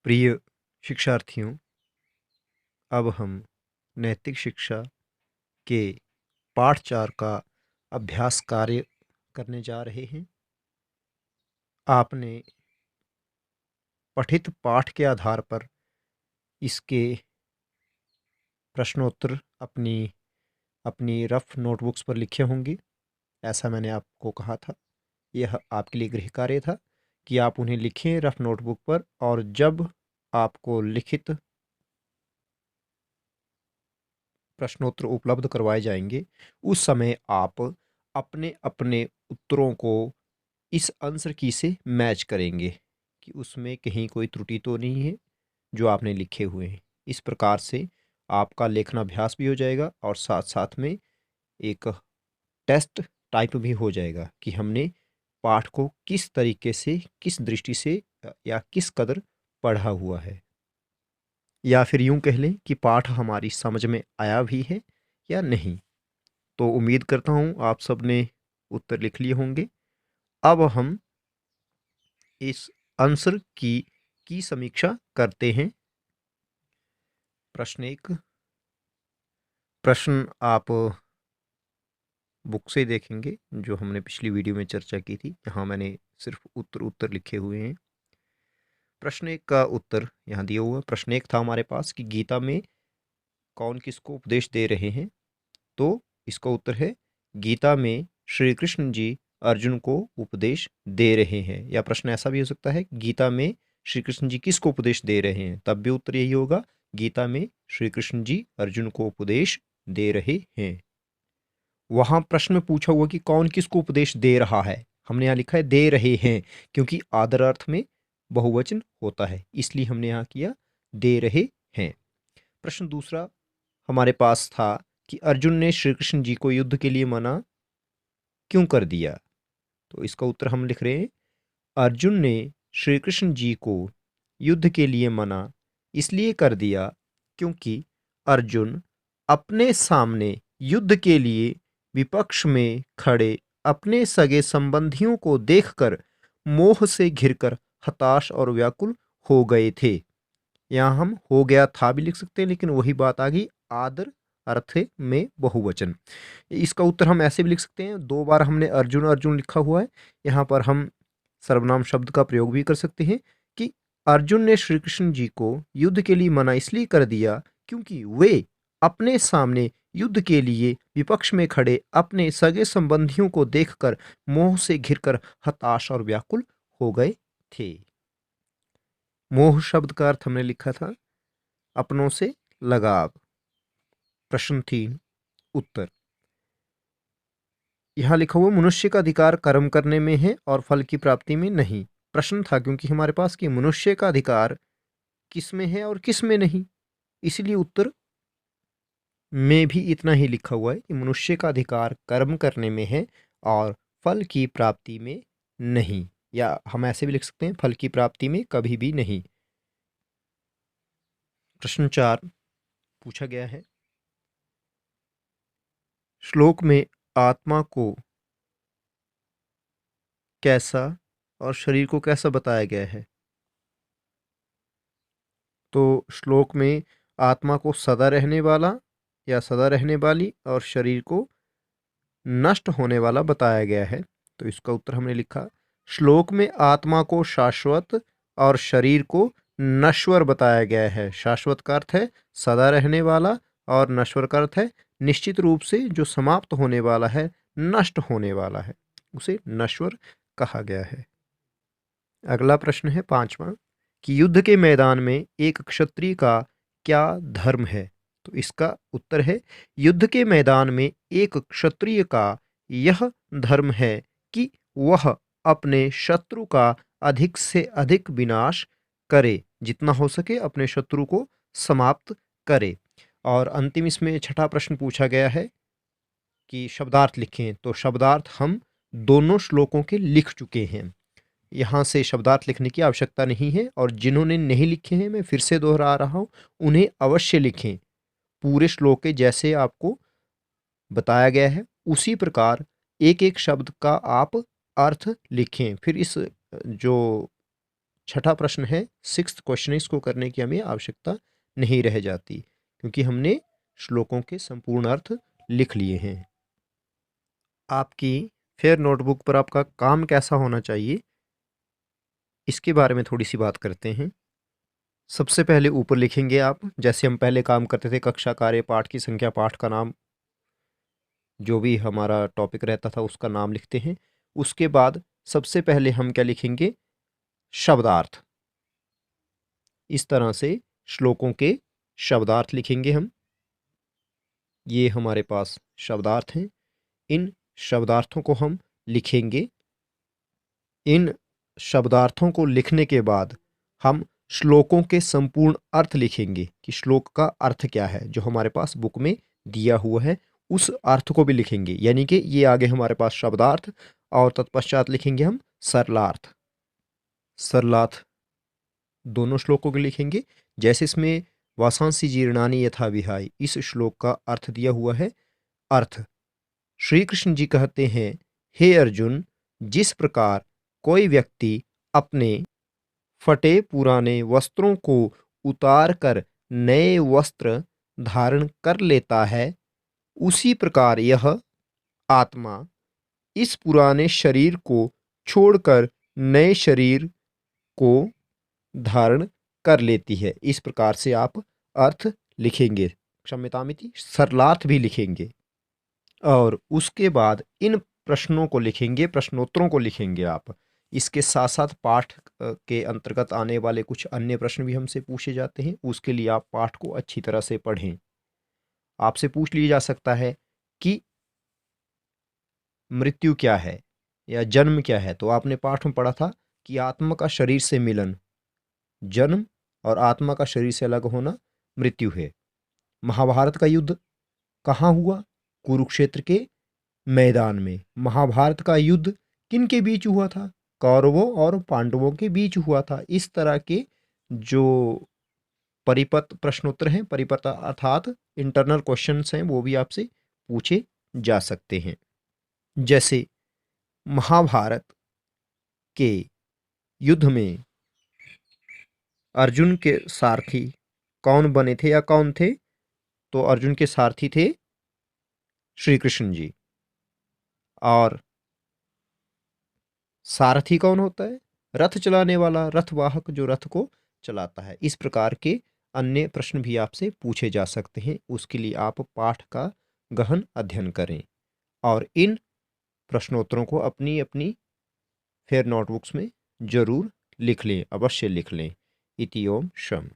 प्रिय शिक्षार्थियों, अब हम नैतिक शिक्षा के पाठ 4 का अभ्यास कार्य करने जा रहे हैं। आपने पठित पाठ के आधार पर इसके प्रश्नोत्तर अपनी अपनी रफ नोटबुक्स पर लिखे होंगे। ऐसा मैंने आपको कहा था। यह आपके लिए गृह कार्य था कि आप उन्हें लिखें रफ नोटबुक पर, और जब आपको लिखित प्रश्नोत्तर उपलब्ध करवाए जाएंगे उस समय आप अपने अपने उत्तरों को इस आंसर की से मैच करेंगे कि उसमें कहीं कोई त्रुटि तो नहीं है जो आपने लिखे हुए हैं। इस प्रकार से आपका लेखनाभ्यास भी हो जाएगा और साथ साथ में एक टेस्ट टाइप भी हो जाएगा कि हमने पाठ को किस तरीके से, किस दृष्टि से या किस कदर पढ़ा हुआ है, या फिर यूं कह लें कि पाठ हमारी समझ में आया भी है या नहीं। तो उम्मीद करता हूँ आप सब ने उत्तर लिख लिए होंगे। अब हम इस आंसर की समीक्षा करते हैं। प्रश्न 1। प्रश्न आप बुक से देखेंगे जो हमने पिछली वीडियो में चर्चा की थी। यहाँ मैंने सिर्फ उत्तर लिखे हुए हैं। प्रश्न 1 का उत्तर यहाँ दिया हुआ। प्रश्न 1 था हमारे पास कि गीता में कौन किसको उपदेश दे रहे हैं। तो इसका उत्तर है गीता में श्री कृष्ण जी अर्जुन को उपदेश दे रहे हैं। या प्रश्न ऐसा भी हो सकता है गीता में श्री कृष्ण जी किसको उपदेश दे रहे हैं, तब भी उत्तर यही होगा गीता में श्री कृष्ण जी अर्जुन को उपदेश दे रहे हैं। वहां प्रश्न में पूछा हुआ कि कौन किसको उपदेश दे रहा है, हमने यहाँ लिखा है दे रहे हैं, क्योंकि आदर अर्थ में बहुवचन होता है, इसलिए हमने यहाँ किया दे रहे हैं। प्रश्न दूसरा हमारे पास था कि अर्जुन ने श्री कृष्ण जी को युद्ध के लिए मना क्यों कर दिया। तो इसका उत्तर हम लिख रहे हैं अर्जुन ने श्री कृष्ण जी को युद्ध के लिए मना इसलिए कर दिया क्योंकि अर्जुन अपने सामने युद्ध के लिए विपक्ष में खड़े अपने सगे संबंधियों को देखकर मोह से घिरकर हताश और व्याकुल हो गए थे। यहाँ हम हो गया था भी लिख सकते हैं, लेकिन वही बात आ गई आदर अर्थ में बहुवचन। इसका उत्तर हम ऐसे भी लिख सकते हैं, 2 बार हमने अर्जुन अर्जुन लिखा हुआ है, यहाँ पर हम सर्वनाम शब्द का प्रयोग भी कर सकते हैं कि अर्जुन ने श्री कृष्ण जी को युद्ध के लिए मना इसलिए कर दिया क्योंकि वे अपने सामने युद्ध के लिए विपक्ष में खड़े अपने सगे संबंधियों को देखकर मोह से घिरकर हताश और व्याकुल हो गए थे। मोह शब्द का अर्थ हमने लिखा था अपनों से लगाव। प्रश्न 3 उत्तर यहाँ लिखा हुआ मनुष्य का अधिकार कर्म करने में है और फल की प्राप्ति में नहीं। प्रश्न था क्योंकि हमारे पास कि मनुष्य का अधिकार किस में है और किस में नहीं, इसलिए उत्तर में भी इतना ही लिखा हुआ है कि मनुष्य का अधिकार कर्म करने में है और फल की प्राप्ति में नहीं, या हम ऐसे भी लिख सकते हैं फल की प्राप्ति में कभी भी नहीं। प्रश्न 4 पूछा गया है श्लोक में आत्मा को कैसा और शरीर को कैसा बताया गया है। तो श्लोक में आत्मा को सदा रहने वाला या सदा रहने वाली और शरीर को नष्ट होने वाला बताया गया है। तो इसका उत्तर हमने लिखा श्लोक में आत्मा को शाश्वत और शरीर को नश्वर बताया गया है। शाश्वत का अर्थ है सदा रहने वाला और नश्वर का अर्थ है निश्चित रूप से जो समाप्त होने वाला है, नष्ट होने वाला है, उसे नश्वर कहा गया है। अगला प्रश्न है 5वां कि युद्ध के मैदान में एक क्षत्रिय का क्या धर्म है। तो इसका उत्तर है युद्ध के मैदान में एक क्षत्रिय का यह धर्म है कि वह अपने शत्रु का अधिक से अधिक विनाश करे, जितना हो सके अपने शत्रु को समाप्त करे। और अंतिम इसमें छठा प्रश्न पूछा गया है कि शब्दार्थ लिखें। तो शब्दार्थ हम दोनों श्लोकों के लिख चुके हैं, यहाँ से शब्दार्थ लिखने की आवश्यकता नहीं है। और जिन्होंने नहीं लिखे हैं मैं फिर से दोहरा रहा हूँ, उन्हें अवश्य लिखें। पूरे श्लोक के जैसे आपको बताया गया है उसी प्रकार एक एक शब्द का आप अर्थ लिखें। फिर इस जो छठा प्रश्न है, सिक्स्थ क्वेश्चन, इसको करने की हमें आवश्यकता नहीं रह जाती क्योंकि हमने श्लोकों के संपूर्ण अर्थ लिख लिए हैं। आपकी फेयर नोटबुक पर आपका काम कैसा होना चाहिए, इसके बारे में थोड़ी सी बात करते हैं। सबसे पहले ऊपर लिखेंगे आप, जैसे हम पहले काम करते थे, कक्षा कार्य, पाठ की संख्या, पाठ का नाम, जो भी हमारा टॉपिक रहता था उसका नाम लिखते हैं। उसके बाद सबसे पहले हम क्या लिखेंगे, शब्दार्थ। इस तरह से श्लोकों के शब्दार्थ लिखेंगे हम। ये हमारे पास शब्दार्थ हैं। इन शब्दार्थों को हम लिखेंगे। इन शब्दार्थों को लिखने के बाद हम श्लोकों के संपूर्ण अर्थ लिखेंगे कि श्लोक का अर्थ क्या है, जो हमारे पास बुक में दिया हुआ है उस अर्थ को भी लिखेंगे। यानी कि ये आगे हमारे पास शब्दार्थ और तत्पश्चात लिखेंगे हम सरलार्थ। सरलार्थ दोनों श्लोकों के लिखेंगे। जैसे इसमें वासांसी जीर्णानि यथा विहाय, इस श्लोक का अर्थ दिया हुआ है। अर्थ, श्री कृष्ण जी कहते हैं, हे अर्जुन, जिस प्रकार कोई व्यक्ति अपने फटे पुराने वस्त्रों को उतार कर नए वस्त्र धारण कर लेता है, उसी प्रकार यह आत्मा इस पुराने शरीर को छोड़कर नए शरीर को धारण कर लेती है। इस प्रकार से आप अर्थ लिखेंगे। क्षम्यतामिति, सरलार्थ भी लिखेंगे। और उसके बाद इन प्रश्नों को लिखेंगे, प्रश्नोत्तरों को लिखेंगे आप। इसके साथ साथ पाठ के अंतर्गत आने वाले कुछ अन्य प्रश्न भी हमसे पूछे जाते हैं। उसके लिए आप पाठ को अच्छी तरह से पढ़ें। आपसे पूछ लिया जा सकता है कि मृत्यु क्या है या जन्म क्या है, तो आपने पाठ में पढ़ा था कि आत्मा का शरीर से मिलन जन्म और आत्मा का शरीर से अलग होना मृत्यु है। महाभारत का युद्ध कहाँ हुआ? कुरुक्षेत्र के मैदान में। महाभारत का युद्ध किन के बीच हुआ था? कौरवों और पांडवों के बीच हुआ था। इस तरह के जो परिपथ प्रश्नोत्तर हैं, परिपथ अर्थात इंटरनल क्वेश्चंस हैं, वो भी आपसे पूछे जा सकते हैं। जैसे महाभारत के युद्ध में अर्जुन के सारथी कौन बने थे या कौन थे? तो अर्जुन के सारथी थे श्री कृष्ण जी। और सारथी कौन होता है? रथ चलाने वाला, रथवाहक, जो रथ को चलाता है। इस प्रकार के अन्य प्रश्न भी आपसे पूछे जा सकते हैं। उसके लिए आप पाठ का गहन अध्ययन करें और इन प्रश्नोत्तरों को अपनी अपनी फेयर नोटबुक्स में जरूर लिख लें, अवश्य लिख लें। इति ओम शम।